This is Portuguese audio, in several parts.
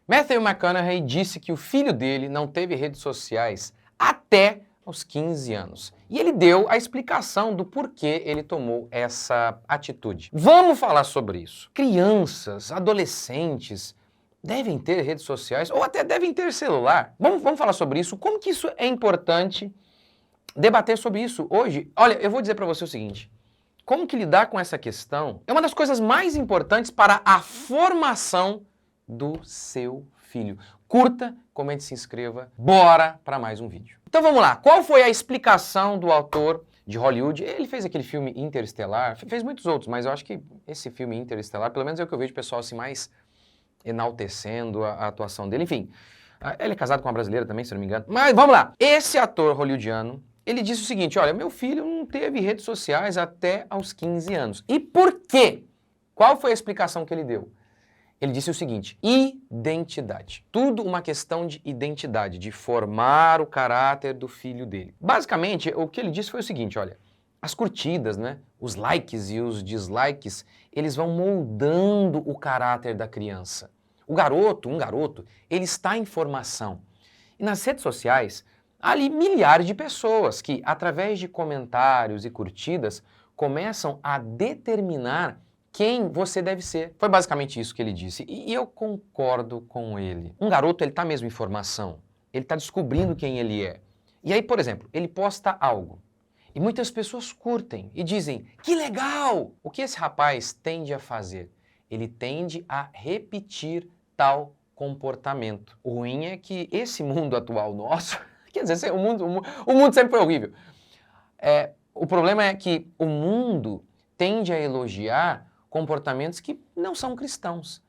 Matthew McConaughey disse que o filho dele não teve redes sociais até aos 15 anos. E ele deu a explicação do porquê ele tomou essa atitude. Vamos falar sobre isso. Crianças, adolescentes devem ter redes sociais ou até devem ter celular. Vamos falar sobre isso. Como que isso é importante debater sobre isso hoje? Olha, eu vou dizer para você o seguinte. Como que lidar com essa questão é uma das coisas mais importantes para a formação do seu filho. Curta, comente, se inscreva. Bora para mais um vídeo. Então vamos lá. Qual foi a explicação do autor de Hollywood? Ele fez aquele filme Interestelar, fez muitos outros, mas eu acho que esse filme Interestelar, pelo menos é o que eu vejo o pessoal assim mais enaltecendo a atuação dele. Enfim, ele é casado com uma brasileira também, se não me engano. Mas vamos lá. Esse ator hollywoodiano, ele disse o seguinte, olha, meu filho não teve redes sociais até aos 15 anos. E por quê? Qual foi a explicação que ele deu? Ele disse o seguinte, identidade. Tudo uma questão de identidade, de formar o caráter do filho dele. Basicamente, o que ele disse foi o seguinte, olha, as curtidas, né, os likes e os dislikes, eles vão moldando o caráter da criança. Um garoto, ele está em formação. E nas redes sociais, há ali milhares de pessoas que, através de comentários e curtidas, começam a determinar quem você deve ser. Foi basicamente isso que ele disse. E eu concordo com ele. Um garoto, ele está mesmo em formação. Ele está descobrindo quem ele é. E aí, por exemplo, ele posta algo. E muitas pessoas curtem e dizem, que legal! O que esse rapaz tende a fazer? Ele tende a repetir tal comportamento. O ruim é que esse mundo atual nosso, quer dizer, o mundo sempre foi horrível. O problema é que o mundo tende a elogiar comportamentos que não são cristãos.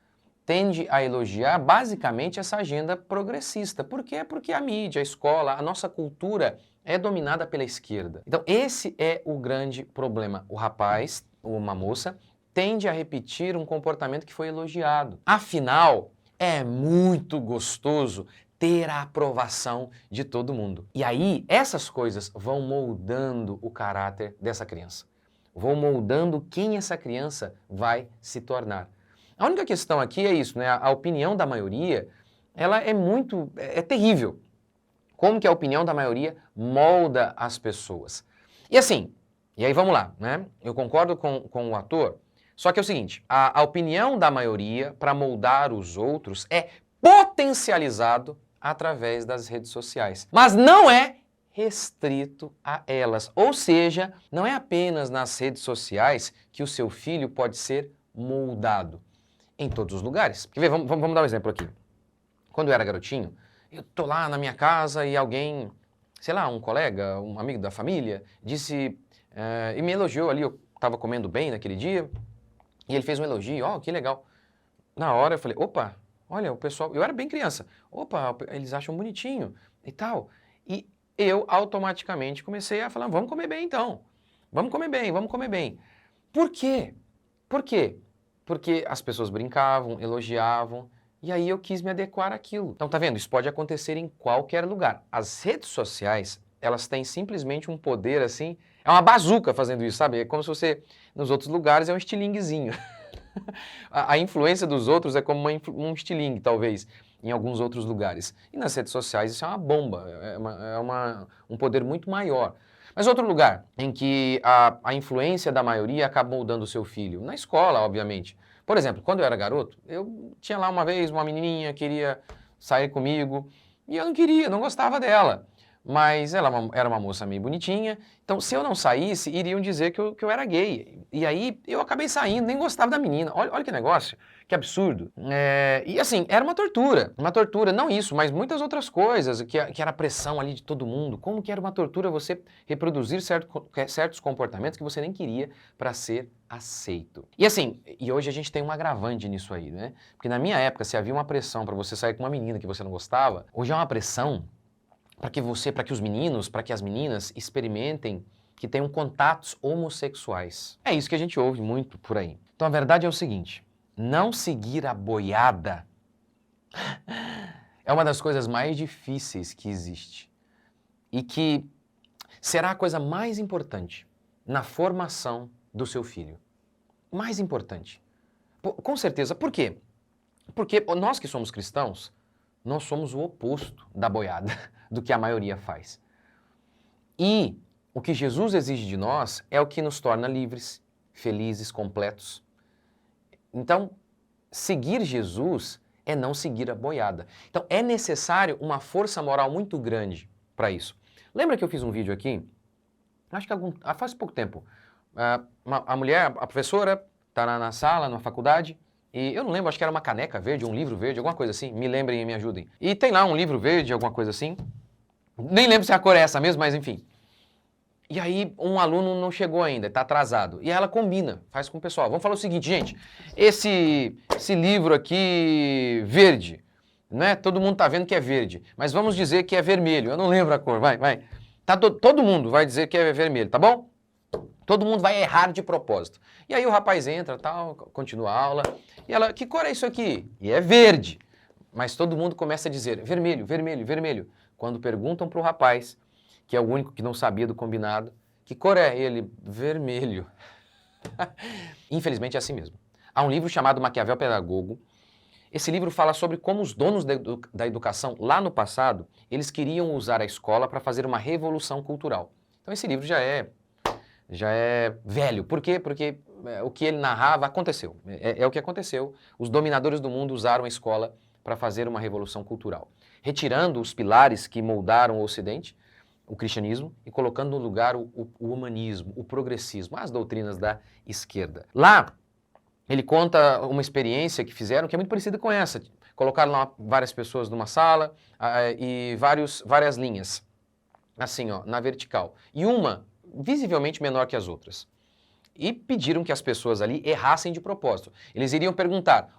Tende a elogiar basicamente essa agenda progressista. Por quê? Porque a mídia, a escola, a nossa cultura é dominada pela esquerda. Então esse é o grande problema. O rapaz, ou uma moça, tende a repetir um comportamento que foi elogiado. Afinal, é muito gostoso ter a aprovação de todo mundo. E aí, essas coisas vão moldando o caráter dessa criança. Vão moldando quem essa criança vai se tornar. A única questão aqui é isso, né? A opinião da maioria, ela é terrível. Como que a opinião da maioria molda as pessoas. E assim, e aí vamos lá, né? Eu concordo com o ator, só que é o seguinte, a opinião da maioria para moldar os outros é potencializado através das redes sociais. Mas não é restrito a elas. Ou seja, não é apenas nas redes sociais que o seu filho pode ser moldado. Em todos os lugares. Quer ver? Vamos dar um exemplo aqui. Quando eu era garotinho, eu tô lá na minha casa e alguém, sei lá, um colega, um amigo da família, disse e me elogiou ali, eu estava comendo bem naquele dia, e ele fez um elogio, ó, que legal. Na hora eu falei, opa, olha, o pessoal, eu era bem criança, opa, eles acham bonitinho e tal. E eu automaticamente comecei a falar, vamos comer bem então, vamos comer bem, vamos comer bem. Por quê? Por quê? Porque as pessoas brincavam, elogiavam, e aí eu quis me adequar àquilo. Então tá vendo? Isso pode acontecer em qualquer lugar. As redes sociais, elas têm simplesmente um poder assim, é uma bazuca fazendo isso, sabe? É como se você, nos outros lugares, é um estilinguezinho. A influência dos outros é como um estilingue, talvez, em alguns outros lugares. E nas redes sociais isso é uma bomba, um poder muito maior. Mas outro lugar em que a influência da maioria acaba moldando o seu filho, na escola, obviamente. Por exemplo, quando eu era garoto, eu tinha lá uma vez uma menininha que queria sair comigo e eu não queria, não gostava dela. Mas ela era uma moça meio bonitinha, então se eu não saísse, iriam dizer que eu era gay. E aí eu acabei saindo, nem gostava da menina. Olha que negócio, que absurdo. E assim, era uma tortura, não isso, mas muitas outras coisas, que era a pressão ali de todo mundo. Como que era uma tortura você reproduzir certos comportamentos que você nem queria para ser aceito. E assim, e hoje a gente tem um agravante nisso aí, né? Porque na minha época, se havia uma pressão para você sair com uma menina que você não gostava, hoje é uma pressão para que os meninos, para que as meninas experimentem que tenham contatos homossexuais. É isso que a gente ouve muito por aí. Então a verdade é o seguinte, não seguir a boiada é uma das coisas mais difíceis que existe e que será a coisa mais importante na formação do seu filho. Mais importante. Com certeza. Por quê? Porque nós que somos cristãos, nós somos o oposto da boiada, do que a maioria faz. E o que Jesus exige de nós é o que nos torna livres, felizes, completos. Então, seguir Jesus é não seguir a boiada. Então, é necessário uma força moral muito grande para isso. Lembra que eu fiz um vídeo aqui? Acho que faz pouco tempo. A mulher, a professora, está na sala, na faculdade, e eu não lembro, acho que era uma caneca verde, um livro verde, alguma coisa assim. Me lembrem e me ajudem. E tem lá um livro verde, alguma coisa assim. Nem lembro se a cor é essa mesmo, mas enfim. E aí um aluno não chegou ainda, está atrasado. E ela combina, faz com o pessoal. Vamos falar o seguinte, gente, esse livro aqui verde, né? Todo mundo está vendo que é verde, mas vamos dizer que é vermelho. Eu não lembro a cor, vai. Todo mundo vai dizer que é vermelho, tá bom? Todo mundo vai errar de propósito. E aí o rapaz entra, tal, continua a aula, e ela, que cor é isso aqui? E é verde. Mas todo mundo começa a dizer vermelho, vermelho, vermelho. Quando perguntam para o rapaz, que é o único que não sabia do combinado, que cor é ele? Vermelho. Infelizmente é assim mesmo. Há um livro chamado Maquiavel Pedagogo. Esse livro fala sobre como os donos da educação, lá no passado, eles queriam usar a escola para fazer uma revolução cultural. Então esse livro já é velho. Por quê? Porque o que ele narrava aconteceu. É o que aconteceu. Os dominadores do mundo usaram a escola para fazer uma revolução cultural. Retirando os pilares que moldaram o Ocidente, o cristianismo, e colocando no lugar o humanismo, o progressismo, as doutrinas da esquerda. Lá, ele conta uma experiência que fizeram que é muito parecida com essa. Colocaram lá várias pessoas numa sala e várias linhas, assim, ó, na vertical. E uma visivelmente menor que as outras. E pediram que as pessoas ali errassem de propósito. Eles iriam perguntar,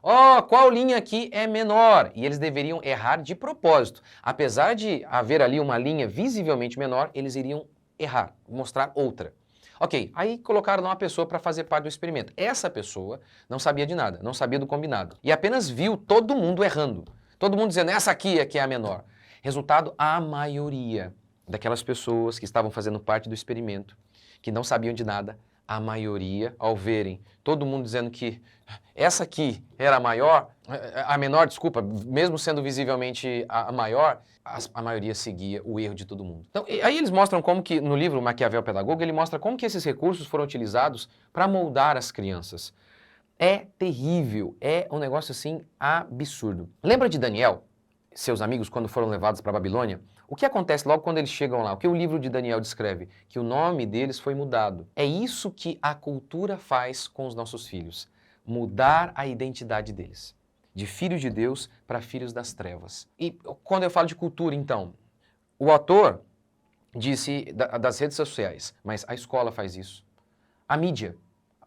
qual linha aqui é menor? E eles deveriam errar de propósito. Apesar de haver ali uma linha visivelmente menor, eles iriam errar, mostrar outra. Ok, aí colocaram lá uma pessoa para fazer parte do experimento. Essa pessoa não sabia de nada, não sabia do combinado. E apenas viu todo mundo errando. Todo mundo dizendo, essa aqui é que é a menor. Resultado, a maioria daquelas pessoas que estavam fazendo parte do experimento, que não sabiam de nada, a maioria, ao verem todo mundo dizendo que essa aqui era a menor, desculpa, mesmo sendo visivelmente a maior, a maioria seguia o erro de todo mundo. Então, aí eles mostram como que, no livro Maquiavel Pedagogo, ele mostra como que esses recursos foram utilizados para moldar as crianças. É terrível, é um negócio assim absurdo. Lembra de Daniel, seus amigos, quando foram levados para a Babilônia? O que acontece logo quando eles chegam lá? O que o livro de Daniel descreve? Que o nome deles foi mudado. É isso que a cultura faz com os nossos filhos. Mudar a identidade deles. De filhos de Deus para filhos das trevas. E quando eu falo de cultura, então, o autor disse das redes sociais, mas a escola faz isso. A mídia,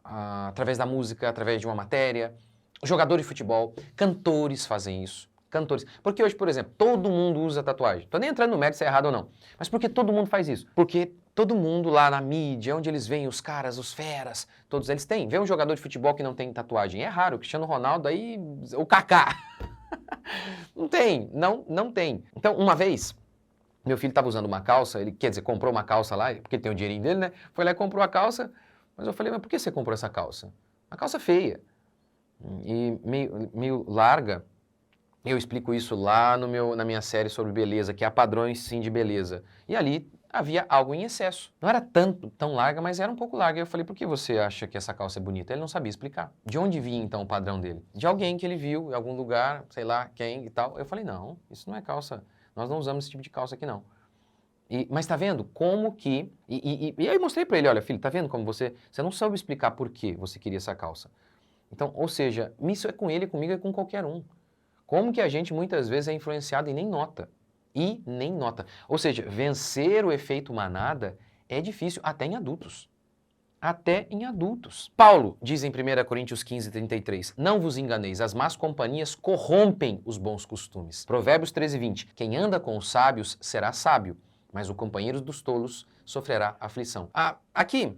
através da música, através de uma matéria, jogadores de futebol, cantores fazem isso. Cantores. Porque hoje, por exemplo, todo mundo usa tatuagem. Tô nem entrando no mérito se é errado ou não. Mas por que todo mundo faz isso? Porque todo mundo lá na mídia, onde eles veem os caras, os feras, todos eles têm. Vê um jogador de futebol que não tem tatuagem. É raro, o Cristiano Ronaldo aí, o Kaká. Não tem. Então, uma vez, meu filho estava usando uma calça, ele, quer dizer, comprou uma calça lá, porque ele tem o dinheirinho dele, né? Foi lá e comprou a calça, mas eu falei, mas por que você comprou essa calça? Uma calça feia. E meio larga. Eu explico isso lá na minha série sobre beleza, que é Padrões Sim de Beleza. E ali havia algo em excesso. Não era tão larga, mas era um pouco larga. E eu falei, por que você acha que essa calça é bonita? Ele não sabia explicar. De onde vinha então o padrão dele? De alguém que ele viu em algum lugar, sei lá quem e tal. Eu falei, não, isso não é calça. Nós não usamos esse tipo de calça aqui não. Mas tá vendo como que... E aí eu mostrei para ele, olha filho, tá vendo como você não soube explicar por que você queria essa calça. Então, ou seja, isso é com ele, comigo, é com qualquer um. Como que a gente muitas vezes é influenciado e nem nota. Ou seja, vencer o efeito manada é difícil até em adultos. Paulo diz em 1 Coríntios 15, 33, não vos enganeis, as más companhias corrompem os bons costumes. Provérbios 13, 20, quem anda com os sábios será sábio, mas o companheiro dos tolos sofrerá aflição. Aqui,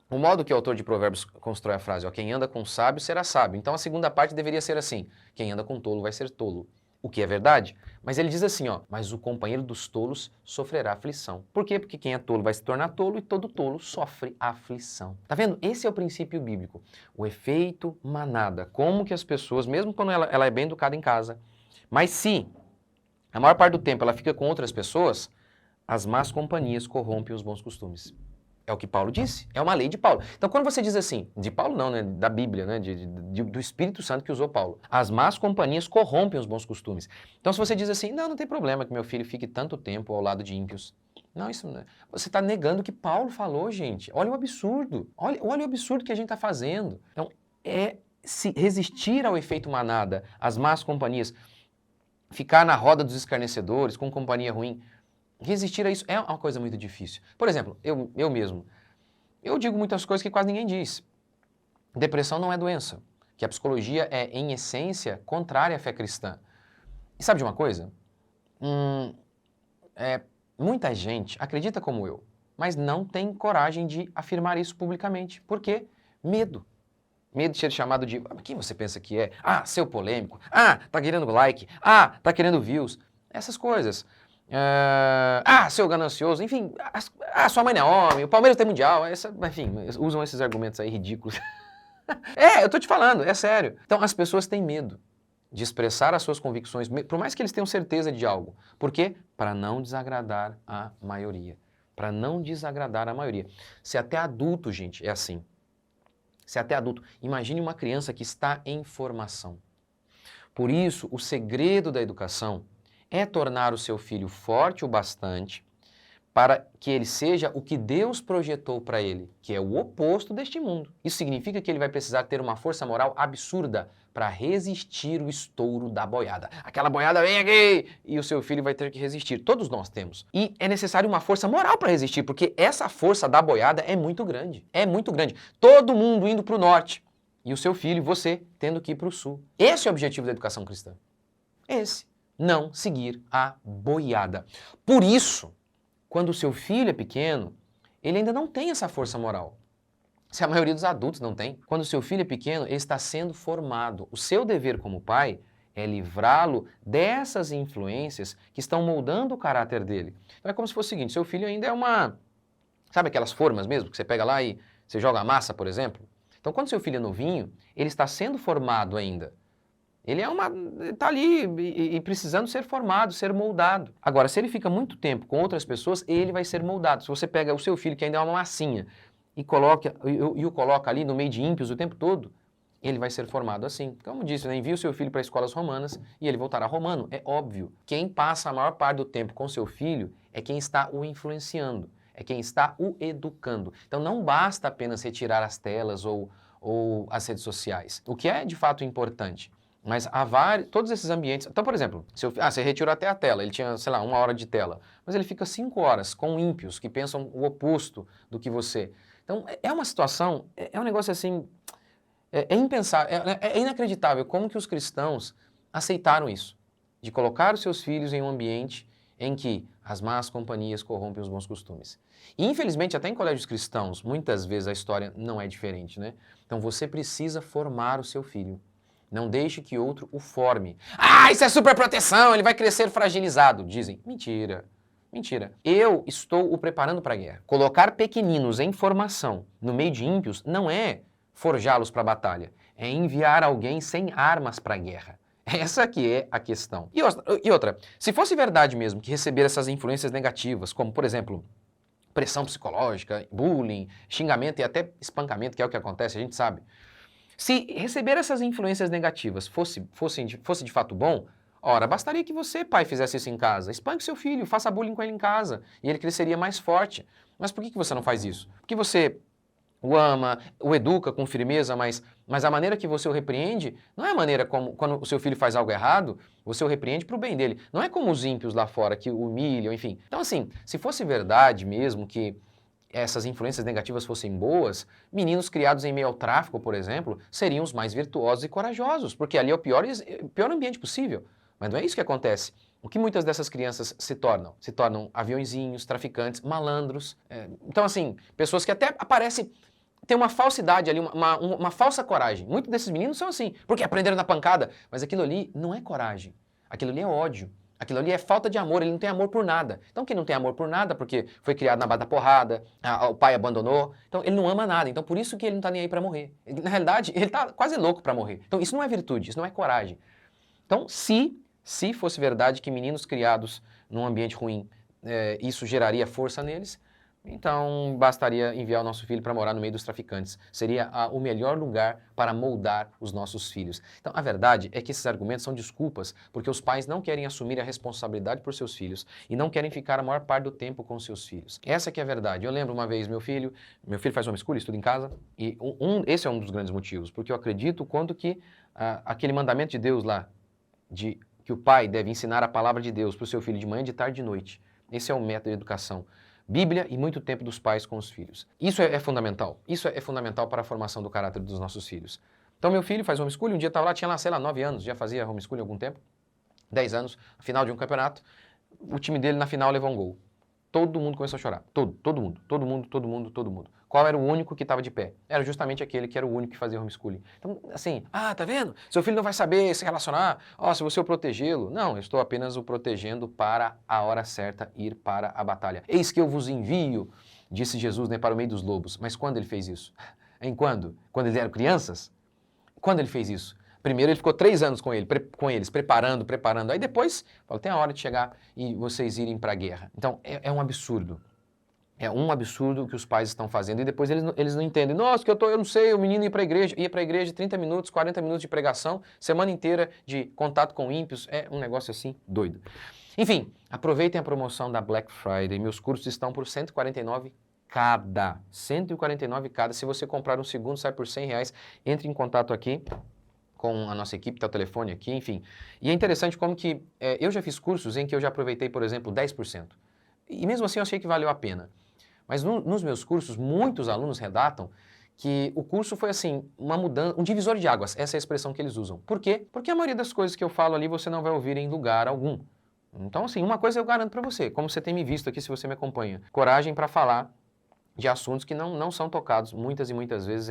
o modo que o autor de Provérbios constrói a frase, quem anda com sábio será sábio. Então a segunda parte deveria ser assim, quem anda com tolo vai ser tolo. o que é verdade. Mas ele diz assim, ó, mas o companheiro dos tolos sofrerá aflição. Por quê? Porque quem é tolo vai se tornar tolo e todo tolo sofre aflição. Tá vendo? Esse é o princípio bíblico. O efeito manada. Como que as pessoas, mesmo quando ela é bem educada em casa, mas se a maior parte do tempo ela fica com outras pessoas, as más companhias corrompem os bons costumes. É o que Paulo disse, é uma lei de Paulo. Então, quando você diz assim, de Paulo não, né, da Bíblia, né, do Espírito Santo que usou Paulo, as más companhias corrompem os bons costumes. Então, se você diz assim, não tem problema que meu filho fique tanto tempo ao lado de ímpios. Não, isso não é. Você está negando o que Paulo falou, gente. Olha o absurdo. Olha o absurdo que a gente está fazendo. Então, é se resistir ao efeito manada, às más companhias, ficar na roda dos escarnecedores, com companhia ruim. Resistir a isso é uma coisa muito difícil. Por exemplo, eu mesmo, eu digo muitas coisas que quase ninguém diz. Depressão não é doença, que a psicologia é, em essência, contrária à fé cristã. E sabe de uma coisa? Muita gente acredita como eu, mas não tem coragem de afirmar isso publicamente. Por quê? Medo. Medo de ser chamado de... Quem você pensa que é? Ah, seu polêmico. Ah, tá querendo like. Ah, tá querendo views. Essas coisas. Seu ganancioso, enfim, sua mãe não é homem, o Palmeiras tem mundial, enfim, usam esses argumentos aí ridículos. Eu tô te falando, é sério. Então as pessoas têm medo de expressar as suas convicções, por mais que eles tenham certeza de algo. Por quê? Para não desagradar a maioria. Para não desagradar a maioria. Se até adulto, gente, é assim. Se até adulto, imagine uma criança que está em formação. Por isso, o segredo da educação é tornar o seu filho forte o bastante para que ele seja o que Deus projetou para ele, que é o oposto deste mundo. Isso significa que ele vai precisar ter uma força moral absurda para resistir o estouro da boiada. Aquela boiada vem aqui e o seu filho vai ter que resistir. Todos nós temos. E é necessário uma força moral para resistir, porque essa força da boiada é muito grande. É muito grande. Todo mundo indo para o norte e o seu filho, você, tendo que ir para o sul. Esse é o objetivo da educação cristã. Esse. Não seguir a boiada. Por isso, quando o seu filho é pequeno, ele ainda não tem essa força moral. Se a maioria dos adultos não tem. Quando o seu filho é pequeno, ele está sendo formado. O seu dever como pai é livrá-lo dessas influências que estão moldando o caráter dele. Então é como se fosse o seguinte, seu filho ainda é uma... Sabe aquelas formas mesmo, que você pega lá e você joga a massa, por exemplo? Então quando seu filho é novinho, ele está sendo formado ainda. Ele está ali e precisando ser formado, ser moldado. Agora, se ele fica muito tempo com outras pessoas, ele vai ser moldado. Se você pega o seu filho, que ainda é uma massinha, e o coloca ali no meio de ímpios o tempo todo, ele vai ser formado assim. Como disse, né? Envia o seu filho para escolas romanas e ele voltará romano. É óbvio. Quem passa a maior parte do tempo com seu filho é quem está o influenciando, é quem está o educando. Então não basta apenas retirar as telas ou as redes sociais, o que é de fato importante. Mas há todos esses ambientes... Então, por exemplo, você retirou até a tela, ele tinha, sei lá, 1 hora de tela, mas ele fica 5 horas com ímpios que pensam o oposto do que você. Então, é uma situação, é um negócio assim, é impensável, é inacreditável como que os cristãos aceitaram isso, de colocar os seus filhos em um ambiente em que as más companhias corrompem os bons costumes. E, infelizmente, até em colégios cristãos, muitas vezes a história não é diferente, né? Então, você precisa formar o seu filho. Não deixe que outro o forme. Isso é superproteção, ele vai crescer fragilizado, dizem. Mentira, mentira. Eu estou o preparando para a guerra. Colocar pequeninos em formação no meio de ímpios não é forjá-los para a batalha, é enviar alguém sem armas para a guerra. Essa que é a questão. E outra, se fosse verdade mesmo que receber essas influências negativas, como, por exemplo, pressão psicológica, bullying, xingamento e até espancamento, que é o que acontece, a gente sabe. Se receber essas influências negativas fosse de fato bom, ora, bastaria que você, pai, fizesse isso em casa. Espanque seu filho, faça bullying com ele em casa e ele cresceria mais forte. Mas por que você não faz isso? Porque você o ama, o educa com firmeza, mas a maneira que você o repreende não é a maneira como, quando o seu filho faz algo errado, você o repreende para o bem dele. Não é como os ímpios lá fora que o humilham, enfim. Então, assim, se fosse verdade mesmo que essas influências negativas fossem boas, meninos criados em meio ao tráfico, por exemplo, seriam os mais virtuosos e corajosos, porque ali é o pior ambiente possível. Mas não é isso que acontece. O que muitas dessas crianças se tornam? Se tornam aviõezinhos, traficantes, malandros. Então, assim, pessoas que até aparecem... Tem uma falsidade ali, uma falsa coragem. Muitos desses meninos são assim, porque aprenderam na pancada. Mas aquilo ali não é coragem. Aquilo ali é ódio. Aquilo ali é falta de amor, ele não tem amor por nada. Então, quem não tem amor por nada, porque foi criado na base da porrada, o pai abandonou, então ele não ama nada. Então, por isso que ele não está nem aí para morrer. Na realidade, ele está quase louco para morrer. Então, isso não é virtude, isso não é coragem. Então, se fosse verdade que meninos criados num ambiente ruim, isso geraria força neles, então bastaria enviar o nosso filho para morar no meio dos traficantes. Seria o melhor lugar para moldar os nossos filhos. Então, a verdade é que esses argumentos são desculpas, porque os pais não querem assumir a responsabilidade por seus filhos e não querem ficar a maior parte do tempo com seus filhos. Essa que é a verdade. Eu lembro uma vez meu filho faz homeschooling, estuda em casa, e esse é um dos grandes motivos, porque eu acredito o quanto que aquele mandamento de Deus lá, de que o pai deve ensinar a palavra de Deus para o seu filho de manhã, de tarde e de noite. Esse é o método de educação. Bíblia e muito tempo dos pais com os filhos. Isso é fundamental. Isso é fundamental para a formação do caráter dos nossos filhos. Então, meu filho faz homeschooling, um dia estava lá, tinha lá, sei lá, 9 anos, já fazia homeschooling há algum tempo, 10 anos, final de um campeonato, o time dele na final levou um gol. Todo mundo começou a chorar. Todo mundo. Qual era o único que estava de pé? Era justamente aquele que era o único que fazia homeschooling. Então, assim, tá vendo? Seu filho não vai saber se relacionar. Se você o protegê-lo. Não, eu estou apenas o protegendo para a hora certa ir para a batalha. Eis que eu vos envio, disse Jesus, para o meio dos lobos. Mas quando ele fez isso? Em quando? Quando eles eram crianças? Quando ele fez isso? Primeiro ele ficou 3 anos com eles, preparando. Aí depois, falou, tem a hora de chegar e vocês irem para a guerra. Então, é um absurdo. É um absurdo o que os pais estão fazendo. E depois eles não entendem. Nossa, eu não sei, o menino ia para a igreja 30 minutos, 40 minutos de pregação, semana inteira de contato com ímpios. É um negócio assim, doido. Enfim, aproveitem a promoção da Black Friday. Meus cursos estão por R$149 cada. 149 cada. Se você comprar um segundo, sai por R$100. Entre em contato aqui com a nossa equipe, está o telefone aqui, enfim. E é interessante como que eu já fiz cursos em que eu já aproveitei, por exemplo, 10%. E mesmo assim eu achei que valeu a pena. Mas nos meus cursos, muitos alunos relatam que o curso foi assim, uma mudança, um divisor de águas, essa é a expressão que eles usam. Por quê? Porque a maioria das coisas que eu falo ali você não vai ouvir em lugar algum. Então, assim, uma coisa eu garanto para você, como você tem me visto aqui se você me acompanha, coragem para falar de assuntos que não são tocados muitas e muitas vezes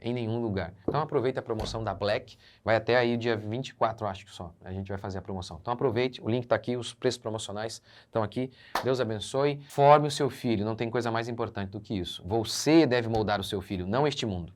em nenhum lugar. Então aproveite a promoção da Black, vai até aí dia 24, acho que só, a gente vai fazer a promoção. Então aproveite, o link está aqui, os preços promocionais estão aqui. Deus abençoe, forme o seu filho, não tem coisa mais importante do que isso. Você deve moldar o seu filho, não este mundo.